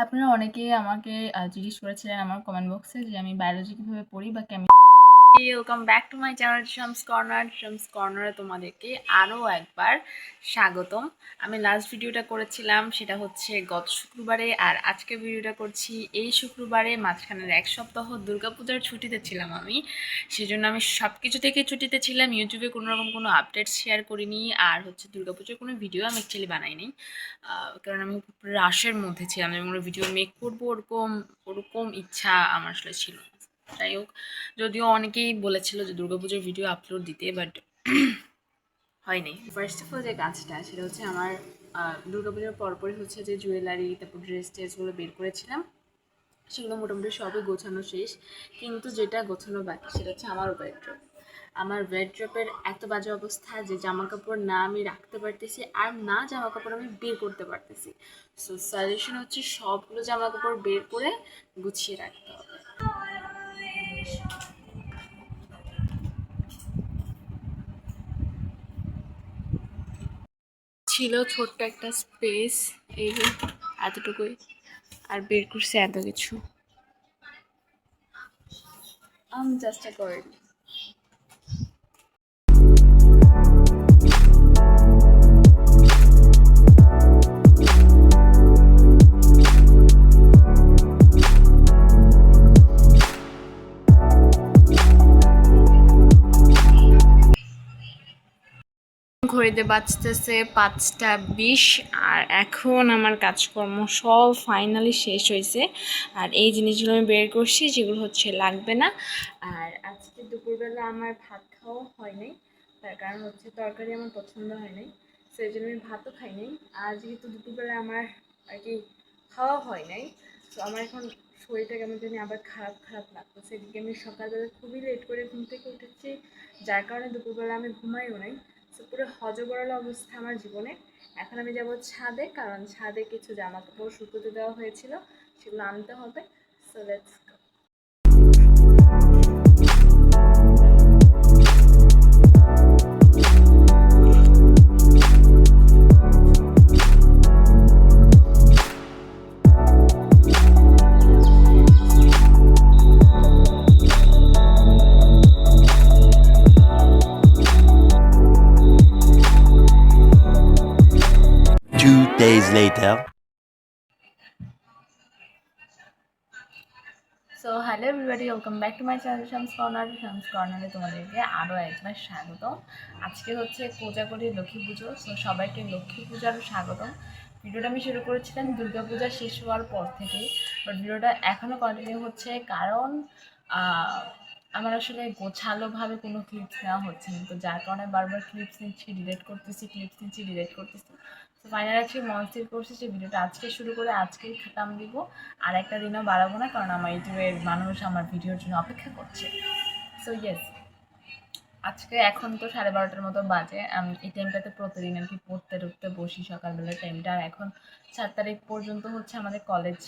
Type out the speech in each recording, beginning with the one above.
আপনারা অনেকেই আমাকে জিজ্ঞেস করেছিলেন আমার কমেন্ট বক্সে যে আমি বায়োলজি কিভাবে পড়ি বা welcome back to my channel Shams কর্নারে তোমাদেরকে আরও একবার স্বাগতম। আমি লাস্ট ভিডিওটা করেছিলাম সেটা হচ্ছে গত শুক্রবারে, আর আজকে ভিডিওটা করছি এই শুক্রবারে। মাঝখানের এক সপ্তাহ দুর্গাপূজার ছুটিতে ছিলাম আমি, সেজন্য আমি সব কিছু থেকে ছুটিতে ছিলাম। ইউটিউবে কোনো রকম কোনো আপডেট শেয়ার করিনি, আর হচ্ছে দুর্গাপূজার কোনো ভিডিও আমি অ্যাকচুয়ালি বানাইনি, কারণ আমি রাশের মধ্যে ছিলাম এবং ভিডিও মেক করবো ওরকম ওরকম ইচ্ছা আমার আসলে ছিল না। যাই হোক, যদিও অনেকেই বলেছিল যে দুর্গাপুজোর ভিডিও আপলোড দিতে, বাট হয়নি। ফার্স্ট অফ অল যে কাজটা সেটা হচ্ছে আমার দুর্গাপুজোর পরপরই হচ্ছে যে জুয়েলারি, তারপর ড্রেস টেসগুলো বের করেছিলাম, সেগুলো মোটামুটি সবই গোছানো শেষ। কিন্তু যেটা গোছানো বাকি সেটা হচ্ছে আমার ওয়ারড্রপ। আমার ওয়ারড্রপের এত বাজে অবস্থা যে জামা কাপড় না আমি রাখতে পারতেছি, আর না জামা কাপড় আমি বের করতে পারতেছি। সো সাজেশন হচ্ছে সবগুলো জামা কাপড় বের করে গুছিয়ে রাখতে হবে। ছিল ছোট্ট একটা স্পেস, এই যে এতটুকুই, আর বের করছে এত কিছু। আমি চেষ্টা করি। ঘড়িতে বাজতেছে 5টা 20, আর এখন আমার কাজকর্ম সব ফাইনালি শেষ হয়েছে। আর এই জিনিসগুলো আমি বের করছি যেগুলো হচ্ছে লাগবে না। আর আজকে দুপুরবেলা আমার ভাত খাওয়া হয় নাই, তার কারণ হচ্ছে তরকারি আমার পছন্দ হয় নাই, সেই জন্য আমি ভাতও খাই নাই। আর যেহেতু দুপুরবেলা আমার আর কি খাওয়া হয় নাই, তো আমার এখন শরীরটা কেমন জানি আবার খারাপ খারাপ লাগতো। সেদিকে আমি সকালবেলা খুবই লেট করে ঘুম থেকে উঠেছি, যার কারণে দুপুরবেলা আমি ঘুমাইও নাই। তো পুরো হজবরল অবস্থা আমার জীবনে। এখন আমি যাব ছাদে, কারণ ছাদে কিছু জামা কাপড় শুকোতে দেওয়া হয়েছিল, সেগুলো আনতে হবে। So let's go. 2 days later. So hello everybody, welcome back to my channel Shams কর্নারে তোমাদেরকে আরও একবার স্বাগতম। আজকে হচ্ছে কোজাগরি লক্ষ্মী পুজো, সো সবাইকে লক্ষ্মী পূজার স্বাগতম। ভিডিওটা আমি শুরু করেছিলাম দুর্গা পূজা শেষ হওয়ার পর থেকেই, বাট ভিডিওটা এখনও কন্টিনিউ হচ্ছে, কারণ আমার আসলে গোছালোভাবে কোনো ক্লিপস নেওয়া হচ্ছে না, তো যার কারণে বারবার ক্লিপস নিচ্ছি, ডিলেট করতেছি। তো ফাইনাল আজকে মনস্থির করছি যে ভিডিওটা আজকে শুরু করে আজকেই খতম দিব, আর একটা দিনও বাড়াবো না, কারণ আমার ইউটিউবের মানুষ আমার ভিডিওর জন্য অপেক্ষা করছে। সো ইয়েস, আজকে এখন তো 12:30 মতো বাজে। আমি এই টাইমটাতে প্রতিদিন আর কি পড়তে টড়তে বসি সকালবেলার টাইমটা। আর এখন 4 তারিখ পর্যন্ত হচ্ছে আমাদের কলেজ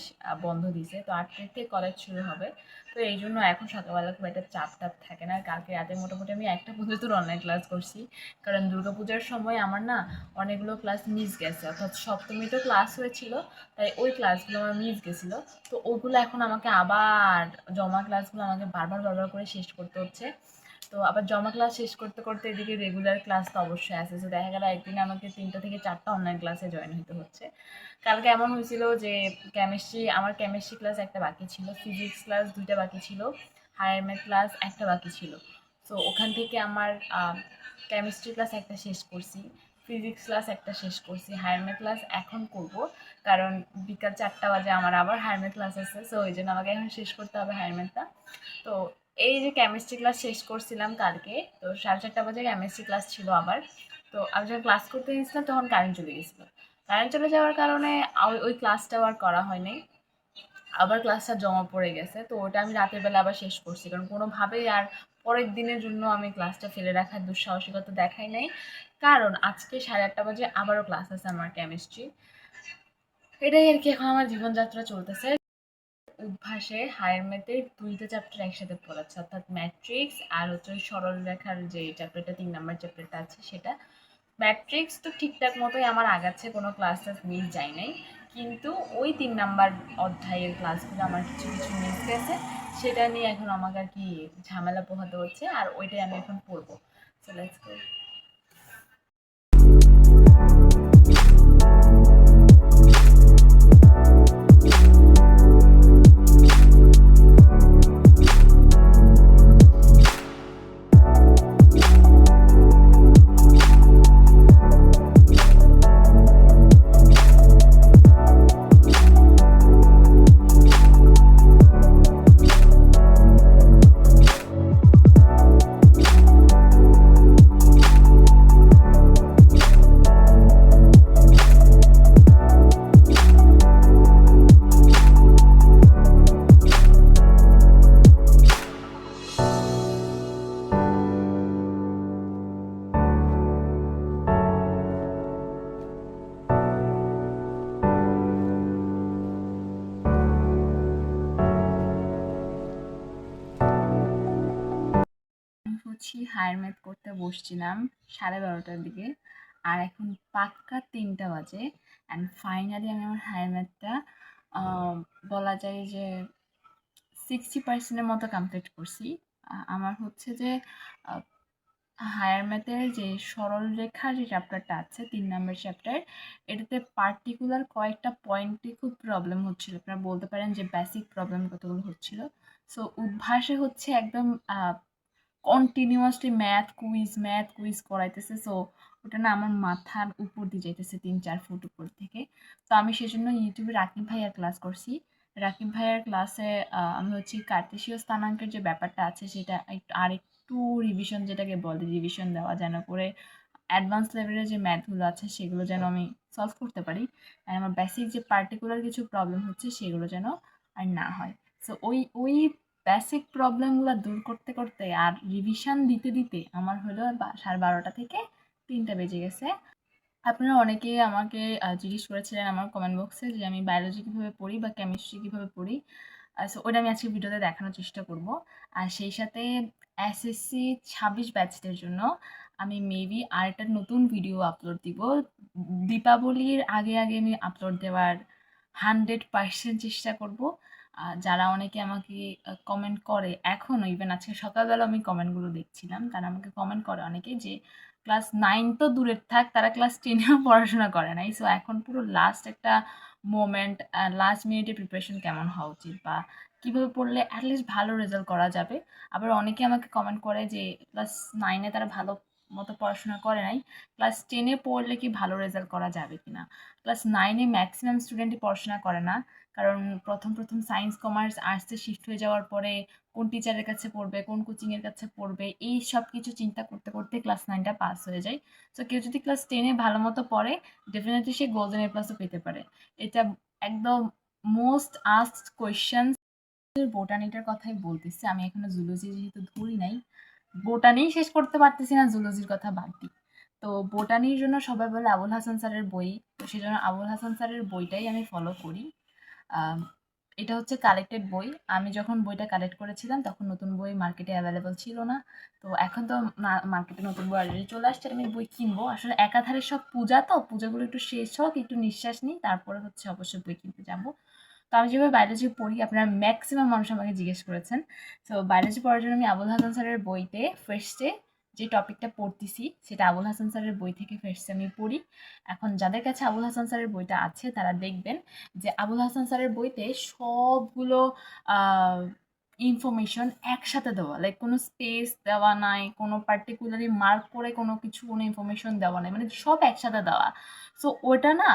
বন্ধ দিছে, তো 8 তারিখ থেকে কলেজ শুরু হবে। তো এই জন্য এখন সকালবেলা খুব একটা চাপ টাপ থাকে না। কালকে রাতে মোটামুটি আমি একটা পর্যন্ত অনলাইন ক্লাস করছি, কারণ দুর্গাপূজার সময় আমার না অনেকগুলো ক্লাস মিস গেছে, অর্থাৎ সপ্তমীতেও ক্লাস হয়েছিল, তাই ওই ক্লাসগুলো আমার মিস গেছিলো। তো ওগুলো এখন আমাকে আবার জমা ক্লাসগুলো আমাকে বারবার বারবার করে শেষ করতে হচ্ছে। তো আবার জমা ক্লাস শেষ করতে করতে এদিকে রেগুলার ক্লাস তো অবশ্যই আছে, তো দেখা গেল একদিন আমাকে 3টা থেকে 4টা অনলাইন ক্লাসে জয়েন হতে হচ্ছে। কালকে এমন হয়েছিল যে আমার কেমিস্ট্রি ক্লাস একটা বাকি ছিল, ফিজিক্স ক্লাস 2টা বাকি ছিল, হায়ার ম্যাথ ক্লাস একটা বাকি ছিল। তো ওখান থেকে আমার কেমিস্ট্রি ক্লাস একটা শেষ করছি, ফিজিক্স ক্লাস একটা শেষ করছি, হায়ার ম্যাথ ক্লাস এখন করব, কারণ বিকাল 4টা বাজে আমার আবার হায়ার ম্যাথ ক্লাস আছে, সো ওই জন্য আমাকে এখন শেষ করতে হবে হায়ার ম্যাথটা। তো এই যে কেমিস্ট্রি ক্লাস শেষ করছিলাম কালকে, তো 4:30 বাজে কেমিস্ট্রি ক্লাস ছিল আবার। তো আমি যখন ক্লাস করতে গেছিলাম তখন কারেন্ট চলে গেছিলো। কারেন্ট চলে যাওয়ার কারণে ওই ক্লাসটাও আর করা হয়নি, আবার ক্লাসটা জমা পড়ে গেছে। তো ওটা আমি রাতের বেলা আবার শেষ করছি, কারণ কোনোভাবেই আর পরের দিনের জন্য আমি ক্লাসটা ফেলে রাখার দুঃসাহসিকতা দেখাই নাই, কারণ আজকে 8:30 বাজে আবারও ক্লাস আছে আমার কেমিস্ট্রি। এটাই আর কি এখন আমার জীবনযাত্রা চলতেছে। অভ্যাসে হায়ার ম্যাথের 2টা চ্যাপ্টার একসাথে পড়াচ্ছে, অর্থাৎ ম্যাট্রিক্স আর হচ্ছে সরল রেখার যে চ্যাপ্টারটা 3 নম্বর চ্যাপ্টারটা আছে সেটা। ম্যাট্রিক্স তো ঠিকঠাক মতোই আমার আগাচ্ছে, কোনো ক্লাস টাস মিস যায় নাই, কিন্তু ওই 3 নাম্বার অধ্যায়ের ক্লাসগুলো আমার কিছু কিছু মিস গেছে, সেটা নিয়ে এখন আমাকে আর কি ঝামেলা পোহাতে হচ্ছে, আর ওইটাই আমি এখন পড়বো। So let's go. আমি হচ্ছে হায়ার ম্যাথ করতে বসছিলাম 12:30টার দিকে, আর এখন পাক্কা 3টা বাজে। অ্যান্ড ফাইনালি আমি আমার হায়ার ম্যাথটা বলা যায় যে 60% মতো কমপ্লিট করছি। আমার হচ্ছে যে হায়ার ম্যাথের যে সরল রেখার যে চ্যাপ্টারটা আছে, 3 নম্বর চ্যাপ্টার, এটাতে পার্টিকুলার কয়েকটা পয়েন্টে খুব প্রবলেম হচ্ছিল। আপনারা বলতে পারেন যে বেসিক প্রবলেম কতগুলো হচ্ছিল। সো উদ্ভাসে হচ্ছে একদম কন্টিনিউয়াসলি ম্যাথ কুইজ করাইতেছে। সো ওটা না আমার মাথার উপর দিয়ে যাইতেছে 3-4 ফুট উপর থেকে। তো আমি সেজন্য ইউটিউবে রাকিব ভাইয়ার ক্লাস করছি। রাকিব ভাইয়ার ক্লাসে আমি হচ্ছে কার্তেশীয় স্থানাঙ্কের যে ব্যাপারটা আছে সেটা আরেকটু রিভিশন, যেটাকে বলে রিভিশন দেওয়া, যেন করে অ্যাডভান্স লেভেলের যে ম্যাথগুলো আছে সেগুলো যেন আমি সলভ করতে পারি, আর আমার বেসিক যে পার্টিকুলার কিছু প্রবলেম হচ্ছে সেগুলো যেন আর না হয়। সো ওই বেসিক প্রবলেমগুলো দূর করতে করতে আর রিভিশন দিতে দিতে আমার হলো 12:30 থেকে 3টা বেজে গেছে। আপনারা অনেকেই আমাকে জিজ্ঞেস করেছিলেন আমার কমেন্ট বক্সে যে আমি বায়োলজি কীভাবে পড়ি বা কেমিস্ট্রি কীভাবে পড়ি। সো ওটা আমি আজকে ভিডিওতে দেখানোর চেষ্টা করব। আর সেই সাথে এসএসসি 26 ব্যাচদের জন্য আমি মেবি আরেকটা নতুন ভিডিও আপলোড দিব। দীপাবলির আগে আগে আমি আপলোড দেওয়ার 100% চেষ্টা করব। যারা অনেকে আমাকে কমেন্ট করে, এখনও ইভেন আজকে সকালবেলা আমি কমেন্টগুলো দেখছিলাম, তারা আমাকে কমেন্ট করে অনেকে যে ক্লাস 9 তো দূরের থাক, তারা ক্লাস 10এও পড়াশোনা করে নাই। সো এখন পুরো লাস্ট একটা মোমেন্ট, লাস্ট মিনিটে প্রিপারেশন কেমন হওয়া উচিত বা কীভাবে পড়লে অ্যাটলিস্ট ভালো রেজাল্ট করা যাবে। আবার অনেকে আমাকে কমেন্ট করে যে ক্লাস 9-এ তারা ভালো মতো পড়াশোনা করে নাই, ক্লাস 10-এ পড়লে কি ভালো রেজাল্ট করা যাবে কিনা। ক্লাস 9-এ ম্যাক্সিমাম স্টুডেন্টই পড়াশোনা করে না, কারণ প্রথম সায়েন্স কমার্স আর্টসে শিফট হয়ে যাওয়ার পরে কোন টিচারের কাছে পড়বে, কোন কোচিংয়ের কাছে পড়বে, এই সব কিছু চিন্তা করতে করতে ক্লাস 9টা পাস হয়ে যায়। সো কেউ যদি ক্লাস 10-এ ভালো মতো পড়ে, ডেফিনেটলি সে গোল্ডেন এ প্লাসও পেতে পারে। এটা একদম মোস্ট আস্কড কোয়েশ্চেন। বোটানিটার কথাই বলতেছি, আমি এখনো জুলজি যেহেতু ধরি নাই, বোটানি শেষ করতে পারতেছি না, জুলজির কথা বাদ দিই। তো বোটানির জন্য সবাই বলে আবুল হাসান স্যারের বই, তো সেই জন্য আবুল হাসান স্যারের বইটাই আমি ফলো করি। এটা হচ্ছে কালেক্টেড বই। আমি যখন বইটা কালেক্ট করেছিলাম তখন নতুন বই মার্কেটে অ্যাভেলেবল ছিল না। তো এখন তো মার্কেটে নতুন বই অলরেডি চলে আসছে, আমি বই কিনবো। আসলে একাধারে সব পূজা, তো পূজাগুলো একটু শেষ হোক, একটু নিঃশ্বাস নিই, তারপরে হচ্ছে অবশ্যই বই কিনতে যাবো। তো আমি যেভাবে বায়োলজি পড়ি, আপনারা ম্যাক্সিমাম মানুষ আমাকে জিজ্ঞেস করেছেন। তো বায়োলজি পড়ার জন্য আমি আবুল হাসান স্যারের বইতে ফার্স্টে যে টপিকটা পড়তেছি সেটা আবুল হাসান স্যারের বই থেকে ফার্স্টে আমি পড়ি। এখন যাদের কাছে আবুল হাসান স্যারের বইটা আছে তারা দেখবেন যে আবুল হাসান স্যারের বইতে সবগুলো ইনফরমেশন একসাথে দেওয়া, লাইক কোনো স্পেস দেওয়া নাই, কোনো পার্টিকুলারলি মার্ক করে কোনো কিছু কোনো ইনফরমেশন দেওয়া নাই, মানে সব একসাথে দেওয়া। সো ওটা না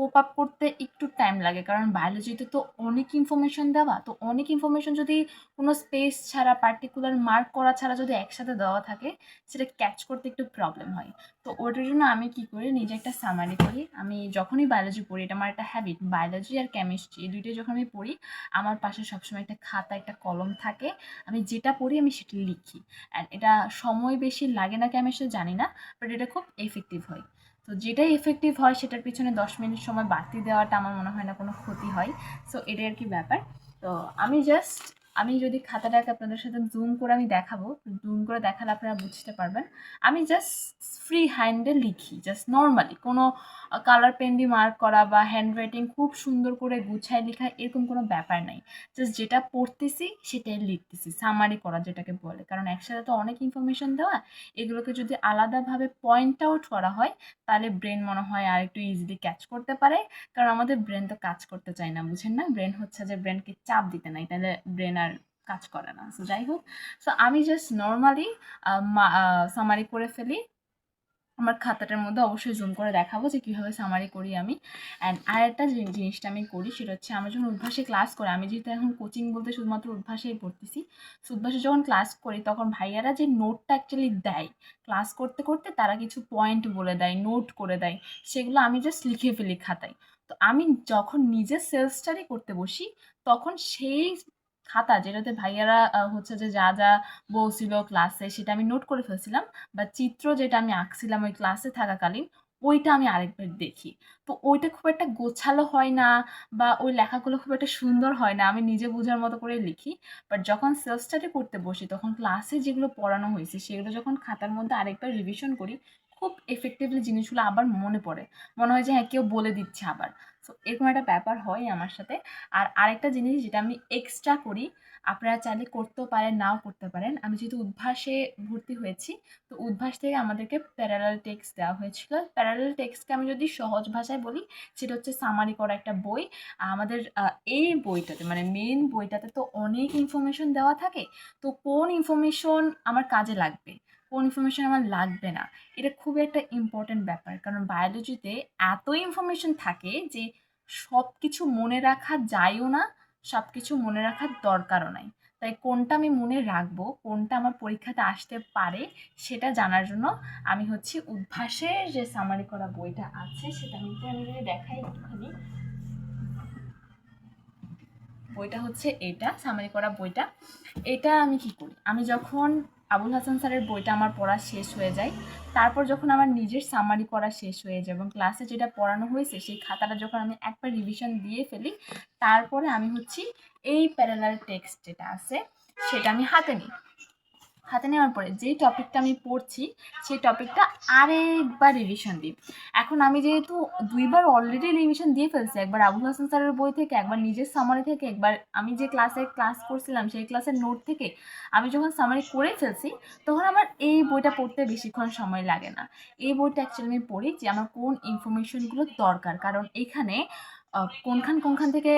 কোপ আপ করতে একটু টাইম লাগে, কারণ বায়োলজিতে তো অনেক ইনফরমেশন দেওয়া, তো অনেক ইনফরমেশন যদি কোনো স্পেস ছাড়া পার্টিকুলার মার্ক করা ছাড়া যদি একসাথে দেওয়া থাকে, সেটা ক্যাচ করতে একটু প্রবলেম হয়। তো ওটার জন্য আমি কী করি, নিজে একটা সামারি করি। আমি যখনই বায়োলজি পড়ি, এটা আমার একটা হ্যাবিট, বায়োলজি আর কেমিস্ট্রি এই দুইটাই যখন আমি পড়ি, আমার পাশে সবসময় একটা খাতা একটা কলম থাকে, আমি যেটা পড়ি আমি সেটা লিখি। অ্যান্ড এটা সময় বেশি লাগে না কি আমি সেটা জানি না, বাট এটা খুব এফেক্টিভ হয়। তো যেটাই এফেক্টিভ হয় সেটার পিছনে 10 মিনিট সময় বাড়তি দেওয়াটা আমার মনে হয় না কোনো ক্ষতি হয়। সো এটাই আর কি ব্যাপার। তো আমি জাস্ট আমি যদি খাতাটাকে আপনাদের সাথে জুম করে আমি দেখাবো, জুম করে দেখালে আপনারা বুঝতে পারবেন। আমি জাস্ট ফ্রি হ্যান্ডে লিখি, জাস্ট নর্মালি, কোনো কালার পেন দিয়ে মার্ক করা বা হ্যান্ড রাইটিং খুব সুন্দর করে গুছায় লেখা এরকম কোনো ব্যাপার নাই। জাস্ট যেটা পড়তেছি সেটাই লিখতেছি, সামারি করা যেটাকে বলে। কারণ একসাথে তো অনেক ইনফরমেশন দেওয়া, এগুলোকে যদি আলাদাভাবে পয়েন্ট আউট করা হয় তাহলে ব্রেন মনে হয় আর একটু ইজিলি ক্যাচ করতে পারে। কারণ আমাদের ব্রেন তো কাজ করতে চায় না, বুঝেন না? ব্রেন হচ্ছে যে ব্রেনকে চাপ দিতে নাই, তাহলে ব্রেন আর কাজ করে না। সো যাই হোক, সো আমি জাস্ট নর্মালি সামারি করে ফেলি। আমার খাতাটার মধ্যে অবশ্যই জুম করে দেখাবো যে কীভাবে সামারি করি আমি। অ্যান্ড আরেকটা জিনিসটা আমি করি সেটা হচ্ছে, আমি যখন উদ্ভাসে ক্লাস করি, আমি যেহেতু এখন কোচিং বলতে শুধুমাত্র উদ্ভাসেই পড়তেছি, সো উদ্ভাসে যখন ক্লাস করি তখন ভাইয়ারা যে নোটটা অ্যাকচুয়ালি দেয় ক্লাস করতে করতে, তারা কিছু পয়েন্ট বলে দেয়, নোট করে দেয়, সেগুলো আমি জাস্ট লিখে ফেলি খাতায়। তো আমি যখন নিজে সেলফ স্টাডি করতে বসি তখন সেই খাতা যেটাতে ভাইয়ারা হচ্ছে যে যা যা বলছিল ক্লাসে সেটা আমি নোট করে ফেলছিলাম, বা চিত্র যেটা আমি আঁকছিলাম ওই ক্লাসে থাকাকালীন, ওইটা আমি আরেকবার দেখি। তো ওইটা খুব একটা গোছালো হয় না, বা ওই লেখাগুলো খুব একটা সুন্দর হয় না, আমি নিজে বোঝার মতো করে লিখি। বাট যখন সেলফ স্টাডি করতে বসি তখন ক্লাসে যেগুলো পড়ানো হয়েছে সেগুলো যখন খাতার মধ্যে আরেকবার রিভিশন করি, খুব এফেক্টিভলি জিনিসগুলো আবার মনে পড়ে, মনে হয় যে হ্যাঁ কেউ বলে দিচ্ছে আবার। সো এরকম একটা ব্যাপার হয় আমার সাথে। আর আরেকটা জিনিস যেটা আমি এক্সট্রা করি, আপনারা চাইলে করতেও পারেন নাও করতে পারেন, আমি যেহেতু উদ্ভাসে ভর্তি হয়েছি, তো উদ্ভাস থেকে আমাদেরকে প্যারালাল টেক্সট দেওয়া হয়েছিল। প্যারালাল টেক্সটকে আমি যদি সহজ ভাষায় বলি, সেটা হচ্ছে সামারি করা একটা বই। আমাদের এই বইটাতে, মানে মেন বইটাতে তো অনেক ইনফরমেশন দেওয়া থাকে। তো কোন ইনফরমেশন আমার কাজে লাগবে, কোন ইনফরমেশন আমার লাগবে না, এটা খুবই একটা ইম্পর্ট্যান্ট ব্যাপার। কারণ বায়োলজিতে এত ইনফরমেশন থাকে যে সব কিছু মনে রাখা যায়ও না, সব কিছু মনে রাখার দরকারও নাই। তাই কোনটা আমি মনে রাখবো, কোনটা আমার পরীক্ষাতে আসতে পারে, সেটা জানার জন্য আমি হচ্ছে উদ্ভাসের যে সামারি করা বইটা আছে সেটা আমি যদি দেখাই একটুখানি। বইটা হচ্ছে এটা, সামারি করা বইটা। এটা আমি কি করি, আমি যখন আবুল হাসান স্যারের বইটা আমার পড়া শেষ হয়ে যায়, তারপর যখন আমার নিজের সামারি করা শেষ হয়ে যায় এবং ক্লাসে যেটা পড়ানো হয়েছে সেই খাতাটা যখন আমি একবার রিভিশন দিয়ে ফেলি, তারপরে আমি হচ্ছে এই প্যারালাল টেক্সট যেটা আছে সেটা আমি হাতে নিই। হাতে নেওয়ার পরে যেই টপিকটা আমি পড়ছি সেই টপিকটা আরেকবার রিভিশন দিই। এখন আমি যেহেতু দুইবার অলরেডি রিভিশন দিয়ে ফেলছি, একবার আবুল হাসান স্যারের বই থেকে, একবার নিজের সামারি থেকে, একবার আমি যে ক্লাসে ক্লাস করছিলাম সেই ক্লাসের নোট থেকে, আমি যখন সামারি করে ফেলছি তখন আমার এই বইটা পড়তে বেশিক্ষণ সময় লাগে না। এই বইটা অ্যাকচুয়ালি আমি পড়ি যে আমার কোন ইনফরমেশনগুলো দরকার, কারণ এখানে কোনখান থেকে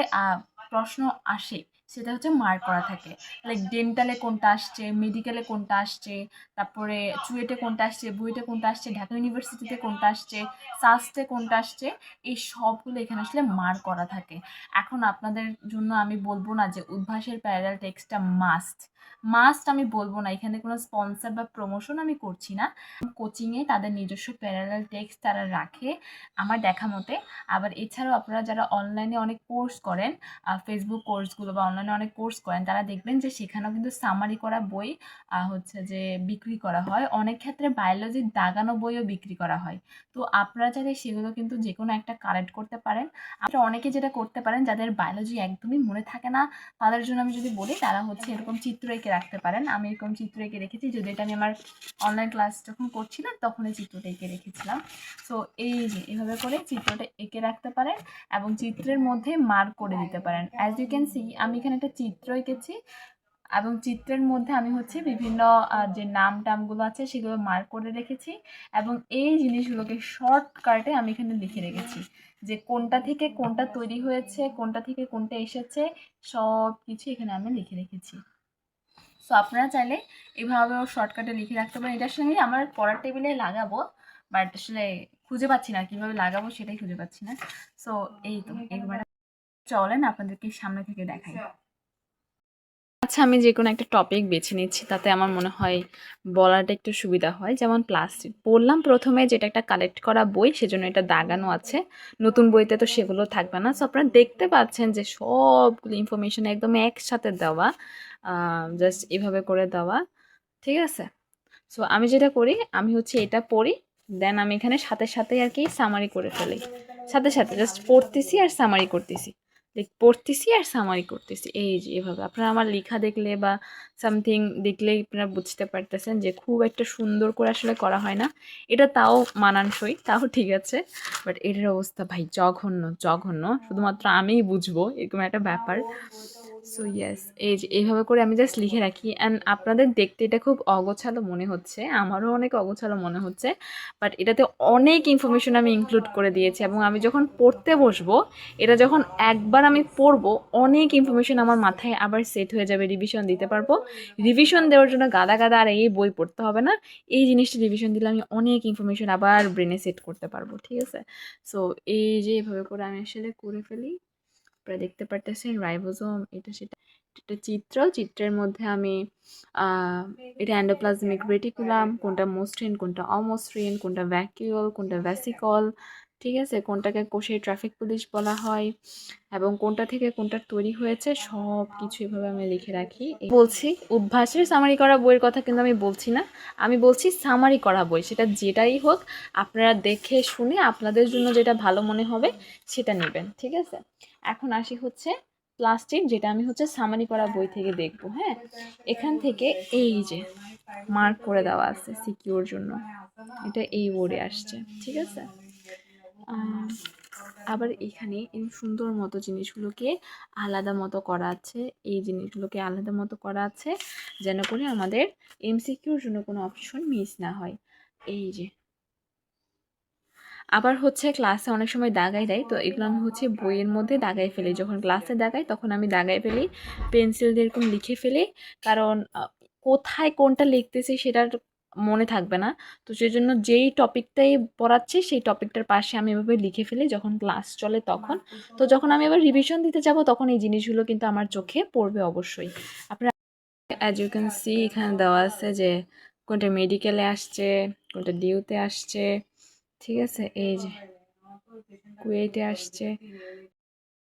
প্রশ্ন আসে সেটা হচ্ছে মার্ক করা থাকে। লাইক ডেন্টালে কোনটা আসছে, মেডিকেলে কোনটা আসছে, তারপরে চুয়েটে কোনটা আসছে, বুয়েটে কোনটা আসছে, ঢাকা ইউনিভার্সিটিতে কোনটা আসছে, সাস্টে কোনটা আসছে, এই সবগুলো এখানে আসলে মার্ক করা থাকে। এখন আপনাদের জন্য আমি বলবো না যে উদ্ভাসের প্যারালাল টেক্সটটা মাস্ট আমি বলবো না, এখানে কোনো স্পন্সর বা প্রমোশন আমি করছি না। কোচিংয়ে তাদের নিজস্ব প্যারালাল টেক্সট তারা রাখে আমার দেখা মতে। আবার এছাড়াও আপনারা যারা অনলাইনে অনেক কোর্স করেন, ফেসবুক কোর্সগুলো বা অনলাইনে অনেক কোর্স করেন, তারা দেখবেন যে সেখানেও কিন্তু সামারি করা বই হচ্ছে যে বিক্রি করা হয়। অনেক ক্ষেত্রে বায়োলজির দাগানো বইও বিক্রি করা হয়। তো আপনারা চাইলে সেগুলো কিন্তু যে কোনো একটা কালেক্ট করতে পারেন। আপনারা অনেকে যেটা করতে পারেন, যাদের বায়োলজি একদমই মনে থাকে না, তাদের জন্য আমি যদি বলি, তারা হচ্ছে এরকম চিত্র এঁকে রাখতে পারেন। আমি এরকম চিত্র এঁকে রেখেছি, যদি এটা আমি আমার অনলাইন ক্লাস যখন করছিলাম তখন এই চিত্রটা এঁকে রেখেছিলাম। সো এই যে এভাবে করে চিত্রটা এঁকে রাখতে পারেন এবং চিত্রের মধ্যে মার্ক করে দিতে পারেন। অ্যাজ ইউ ক্যান সি, আমি এখানে একটা চিত্র এঁকেছি এবং চিত্রের মধ্যে আমি হচ্ছে বিভিন্ন যে নাম টামগুলো আছে সেগুলো মার্ক করে রেখেছি, এবং এই জিনিসগুলোকে শর্টকাটে আমি এখানে লিখে রেখেছি যে কোনটা থেকে কোনটা তৈরি হয়েছে, কোনটা থেকে কোনটা এসেছে, সব কিছু এখানে আমি লিখে রেখেছি। সো আপনারা চাইলে এভাবেও শর্টকাটে লিখে রাখতে পারেন। এটার সঙ্গে আমার পড়ার টেবিলে লাগাবো, বাট আসলে খুঁজে পাচ্ছি না কীভাবে লাগাবো, সেটাই খুঁজে পাচ্ছি না। সো এই তো, একবার চলেন আপনাদেরকে সামনে থেকে দেখাই। আচ্ছা, আমি যে কোনো একটা টপিক বেছে নিচ্ছি, তাতে আমার মনে হয় বলাটা একটু সুবিধা হয়। যেমন প্লাস্টিক বললাম প্রথমে, যেটা একটা কালেক্ট করা বই, সেজন্য এটা দাগানো আছে। নতুন বইতে তো সেগুলো থাকবে না। সো আপনারা দেখতে পাচ্ছেন যে সবগুলো ইনফরমেশন একদম একসাথে দেওয়া, জাস্ট এভাবে করে দেওয়া, ঠিক আছে? সো আমি যেটা করি, আমি হচ্ছে এটা পড়ি, দেন আমি এখানে সাথে সাথে আর কি সামারি করে ফেলি, সাথে সাথে জাস্ট পড়তেছি আর সামারি করতেছি, পড়তেছি আর সামারি করতেছি, এই যে এভাবে আপনারা আমার লেখা দেখলে বা সামথিং দেখলেই আপনারা বুঝতে পারতেছেন যে খুব একটা সুন্দর করে আসলে করা হয় না। এটা তাও মানানসই, তাও ঠিক আছে, বাট এটার অবস্থা ভাই জঘন্য জঘন্য, শুধুমাত্র আমিই বুঝবো এরকম একটা ব্যাপার। সো ইয়েস, এই যে এইভাবে করে আমি জাস্ট লিখে রাখি, অ্যান্ড আপনাদের দেখতে এটা খুব অগোছালো মনে হচ্ছে, আমারও অনেক অগোছালো মনে হচ্ছে, বাট এটাতে অনেক ইনফরমেশন আমি ইনক্লুড করে দিয়েছি, এবং আমি যখন পড়তে বসবো, এটা যখন একবার আমি পড়বো, অনেক ইনফরমেশন আমার মাথায় আবার সেট হয়ে যাবে, রিভিশন দিতে পারবো। রিভিশন দেওয়ার জন্য গাদা গাদা আর এই বই পড়তে হবে না, এই জিনিসটা রিভিশন দিলে আমি অনেক ইনফরমেশন আবার ব্রেনে সেট করতে পারবো, ঠিক আছে। সো এই যে এভাবে করে আমি আসলে করে ফেলি। আপনারা দেখতে পারতেছেন রাইবোজোম, এটা সেটা, এটা চিত্র, চিত্রের মধ্যে আমি এটা এন্ডোপ্লাজমিক রেটিকুলাম, কোনটা মসৃণ কোনটা অমসৃণ, কোনটা ভ্যাকিউল কোনটা ভ্যাসিকল, ঠিক আছে, কোনটাকে কোষের ট্রাফিক পুলিশ বলা হয়, এবং কোনটা থেকে কোনটা তৈরি হয়েছে, সব কিছু এভাবে আমি লিখে রাখি। বলছি উদ্ভাসের সামারি করা বইয়ের কথা কিন্তু আমি বলছি না, আমি বলছি সামারি করা বই, সেটা যেটাই হোক আপনারা দেখে শুনে আপনাদের জন্য যেটা ভালো মনে হবে সেটা নেবেন, ঠিক আছে। এখন আসি হচ্ছে প্লাস্টিক, যেটা আমি হচ্ছে সামারি করা বই থেকে দেখব। হ্যাঁ, এখান থেকে এই যে মার্ক করে দেওয়া আছে সিকিউর জন্য, এটা এই বোর্ডে আসছে, ঠিক আছে। আবার এখানে এই সুন্দর মতো জিনিসগুলোকে আলাদা মতো করা আছে, এই জিনিসগুলোকে আলাদা মতো করা আছে যেন করে আমাদের এমসিকিউর জন্য কোনো অপশন মিস না হয়। এই যে আবার হচ্ছে ক্লাসে অনেক সময় দাগাই দেয়, তো এগুলো আমি হচ্ছে বইয়ের মধ্যে দাগাই ফেলি, যখন ক্লাসে দাগাই তখন আমি দাগাই ফেলি, পেন্সিল দিয়ে এরকম লিখে ফেলি, কারণ কোথায় কোনটা লিখতেছি সেটার মনে থাকবে না, তো সেই জন্য যেই টপিকটাই পড়াচ্ছি সেই টপিকটার পাশে আমি এভাবে লিখে ফেলি যখন ক্লাস চলে তখন। তো যখন আমি এবার রিভিশন দিতে যাব তখন এই জিনিসগুলো কিন্তু আমার চোখে পড়বে অবশ্যই। আপনারা অ্যাজ ইউ ক্যান সি এখানে দেওয়া আছে যে কোনটা মেডিকেলে আসছে, কোনটা ডিউতে আসছে, ঠিক আছে, এই যে কুয়েটে আসছে।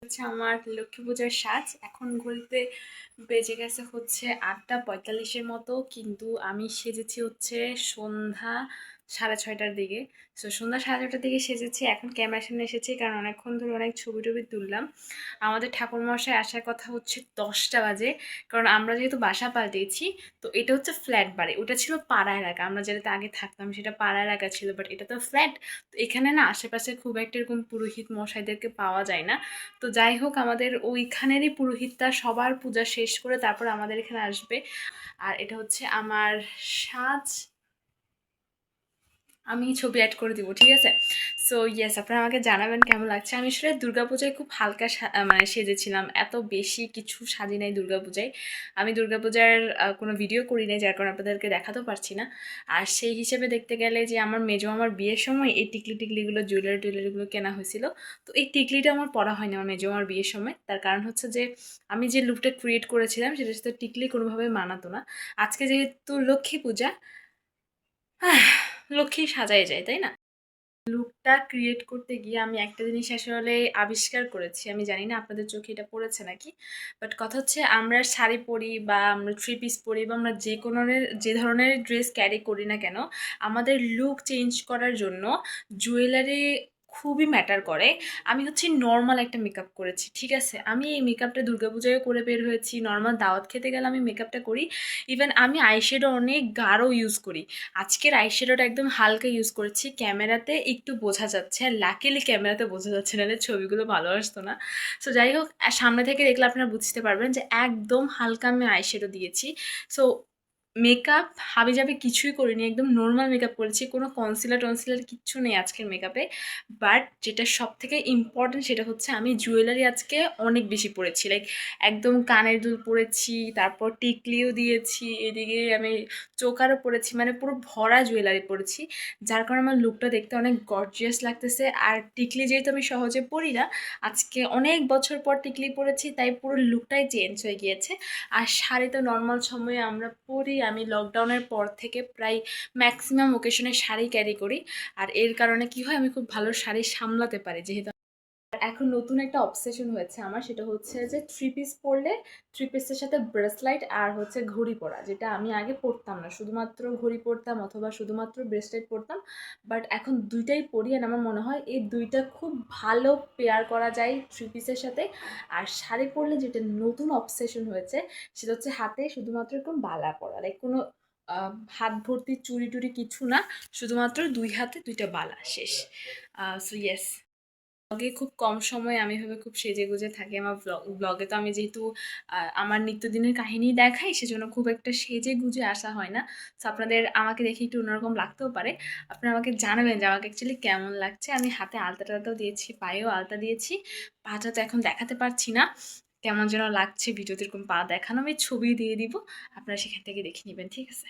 হচ্ছে আমার লক্ষ্মী পূজার সাজ, এখন ঘড়িতে বেজে গেছে হচ্ছে 8:45 মতো, কিন্তু আমি সেজেছি হচ্ছে সন্ধ্যা 6:30টার দিকে। সো সন্ধ্যা 6:30টার দিকে সেজেছি, এখন ক্যামেরার সামনে এসেছি কারণ অনেকক্ষণ ধরে অনেক ছবি টবি তুললাম। আমাদের ঠাকুরমশাই আসার কথা হচ্ছে 10টা বাজে, কারণ আমরা যেহেতু বাসা পাল্টেছি, তো এটা হচ্ছে ফ্ল্যাট বাড়ি, ওটা ছিল পাড়া এলাকা, আমরা যেটাতে আগে থাকতাম সেটা পাড়া এলাকা ছিল, বাট এটা তো ফ্ল্যাট। তো এখানে না আশেপাশে খুব একটা এরকম পুরোহিত মশাইদেরকে পাওয়া যায় না। তো যাই হোক, আমাদের ওইখানেরই পুরোহিতটা সবার পূজা শেষ করে তারপর আমাদের এখানে আসবে। আর এটা হচ্ছে আমার সাজ, আমি ছবি অ্যাড করে দিব, ঠিক আছে। সো ইয়েস, আপনারা আমাকে জানাবেন কেমন লাগছে। আমি আসলে দুর্গাপূজায় খুব হালকা মানে সেজেছিলাম, এত বেশি কিছু সাজি নাই দুর্গাপূজায়। আমি দুর্গাপূজার কোনো ভিডিও করি নাই, যার কারণে আপনাদেরকে দেখাতেও পারছি না। আর সেই হিসেবে দেখতে গেলে যে আমার মেজো আমার বিয়ের সময় এই টিকলি টিকলিগুলো জুয়েলারিগুলো কেনা হয়েছিল, তো এই টিকলিটা আমার পরা হয়নি আমার মেজো আমার বিয়ের সময়। তার কারণ হচ্ছে যে আমি যে লুকটা ক্রিয়েট করেছিলাম সেটার সাথে টিকলি কোনোভাবে মানাতো না। আজকে যেহেতু লক্ষ্মী পূজা, লক্ষ্মী সাজাই যায়, তাই না। লুকটা ক্রিয়েট করতে গিয়ে আমি একটা জিনিস আসলে আবিষ্কার করেছি, আমি জানি না আপনাদের চোখে এটা পড়েছে নাকি, বাট কথা হচ্ছে আমরা শাড়ি পরি বা আমরা থ্রি পিস পরি বা আমরা যে ধরনের ড্রেস ক্যারি করি না কেন, আমাদের লুক চেঞ্জ করার জন্য জুয়েলারি খুবই ম্যাটার করে। আমি হচ্ছে নর্মাল একটা মেকআপ করেছি, ঠিক আছে, আমি এই মেকআপটা দুর্গাপূজায় করে বের হয়েছি, নর্মাল দাওয়াত খেতে গেলে আমি মেকআপটা করি। ইভেন আমি আইশ্যাডো অনেক গাঢ় ইউজ করি, আজকের আইশ্যাডোটা একদম হালকা ইউজ করেছি, ক্যামেরাতে একটু বোঝা যাচ্ছে, আর লাকিলি ক্যামেরাতে বোঝা যাচ্ছে, নাহলে ছবিগুলো ভালো আসতো না। সো যাই হোক, সামনে থেকে দেখলে আপনারা বুঝতে পারবেন যে একদম হালকা আমি আইশ্যাডো দিয়েছি। সো মেকআপ হাবিজাবি কিছুই করিনি, একদম নর্মাল মেকআপ করেছি, কোনো কনসিলার কিচ্ছু নেই আজকের মেকআপে। বাট যেটা সব থেকে ইম্পর্টেন্ট সেটা হচ্ছে আমি জুয়েলারি আজকে অনেক বেশি পরেছি, লাইক একদম কানের দুল পরেছি, তারপর টিকলিও দিয়েছি, এদিকে আমি চোকারও পরেছি, মানে পুরো ভরা জুয়েলারি পরেছি, যার কারণে আমার লুকটা দেখতে অনেক গর্জিয়াস লাগতেছে। আর টিকলি যেহেতু আমি সহজে পরি না, আজকে অনেক বছর পর টিকলি পরেছি, তাই পুরো লুকটাই চেঞ্জ হয়ে গিয়েছে। আর শাড়ি তো নর্মাল সময়ে আমরা পরি, আমি লকডাউনের পর থেকে প্রায় ম্যাক্সিমাম ওকেশনে শাড়ি ক্যারি করি, আর এর কারণে কি হয়, আমি খুব ভালো শাড়ি সামলাতে পারি, যেহেতু এখন নতুন একটা অবসেশন হয়েছে আমার, সেটা হচ্ছে যে থ্রি পিস পরলে থ্রি পিসের সাথে ব্রেসলাইট আর হচ্ছে ঘড়ি পরা, যেটা আমি আগে পরতাম না, শুধুমাত্র ঘড়ি পরতাম অথবা শুধুমাত্র ব্রেসলাইট পরতাম। বাট এখন দুইটাই পরি, আর আমার মনে হয় এই দুইটা খুব ভালো পেয়ার করা যায় থ্রি পিসের সাথে। আর শাড়ি পরলে যেটা নতুন অবসেশন হয়েছে সেটা হচ্ছে হাতে শুধুমাত্র এরকম বালা পরা, লাইক কোনো হাত ভর্তি চুড়ি টুড়ি কিছু না, শুধুমাত্র দুই হাতে দুইটা বালা, শেষ। সো ইয়েস, ব্লগে খুব কম সময়ে আমি এভাবে খুব সেজে গুজে থাকি। আমার ব্লগে তো আমি যেহেতু আমার নিত্যদিনের কাহিনী দেখাই, সেজন্য খুব একটা সেজে গুজে আসা হয় না। সো আপনাদের আমাকে দেখে একটু অন্যরকম লাগতেও পারে। আপনারা আমাকে জানাবেন যে আমাকে অ্যাকচুয়ালি কেমন লাগছে। আমি হাতে আলতা টালতাও দিয়েছি, পায়েও আলতা দিয়েছি, পাটা তো এখন দেখাতে পারছি না, কেমন যেন লাগছে ভিডিওতে এরকম পা দেখানো। আমি ছবি দিয়ে দিব, আপনারা সেখান থেকে দেখে নেবেন, ঠিক আছে?